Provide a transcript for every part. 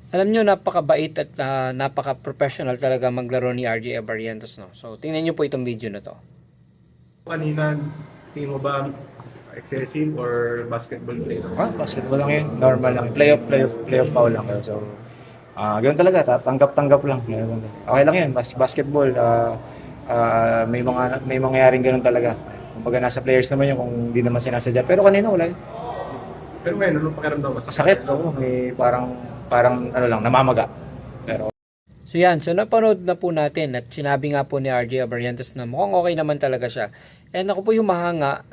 Alam nyo, napakabait at napaka-professional talaga maglaro ni RJ Abarientos, no? So, tingnan nyo po itong video na to. Kanina, tingin mo ba excessive or basketball player? Basketball lang yun. Normal lang. Playoff foul lang kayo. So, ganun talaga. Tanggap-tanggap lang. Okay lang yun. Basketball, may mangyayaring ganun talaga. Kumbaga nasa players naman yun kung hindi naman sinasadya. Pero kanina wala yun. Pero ngayon, anong pakiramdam mo? Sakit, oo. May parang ano lang, namamaga. Pero So yan, so napanood na po natin at sinabi nga po ni RJ Abarientos na mukhang okay naman talaga siya. And ako po yung mahanga,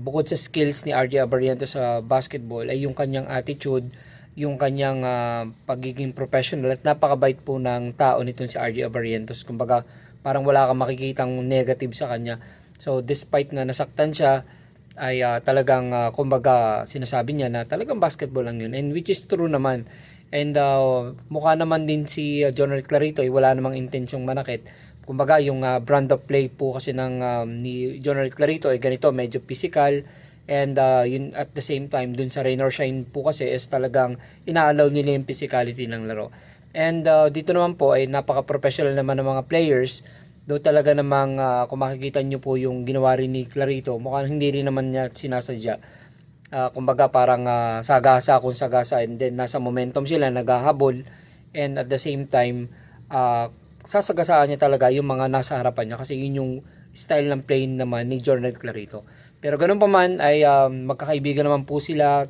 bukod sa skills ni RJ Abarientos sa basketball ay yung kanyang attitude, yung kanyang pagiging professional at napakabait po ng tao nitong si RJ Abarientos. Kumbaga parang wala kang makikitang negative sa kanya. So despite na nasaktan siya, ay talagang kumbaga sinasabi niya na talagang basketball lang yun, and which is true naman. And mukha naman din si Jonel Clarito ay wala namang intensyong manakit. Kumbaga yung brand of play po kasi ng ni Jonel Clarito ay ganito, medyo physical, and yun at the same time dun sa Rain or Shine po kasi is talagang inaalaw nila yung physicality ng laro. And dito naman po ay napaka-professional naman ng mga players. Do talaga namang kung makikita nyo po yung ginawa rin ni Clarito, mukhang hindi rin naman niya sinasadya. Kumbaga parang sagasa kung sagasa, and then nasa momentum sila, naghahabol, and at the same time sasagasaan niya talaga yung mga nasa harapan niya kasi yun yung style ng play naman ni Jonel Clarito. Pero ganun pa man ay magkakaibigan naman po sila,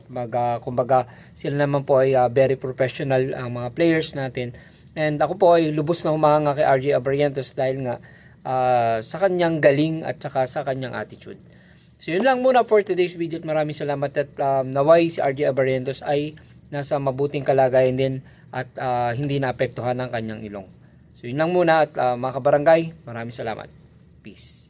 kumbaga sila naman po ay very professional ang mga players natin, and ako po ay lubos na humanga kay RJ Abarientos dahil nga sa kanyang galing at saka sa kanyang attitude. So yun lang muna for today's video at maraming salamat at naway si RJ Abarientos ay nasa mabuting kalagayan din at hindi naapektuhan ng kanyang ilong. So yun lang muna at mga kabarangay, maraming salamat. Peace.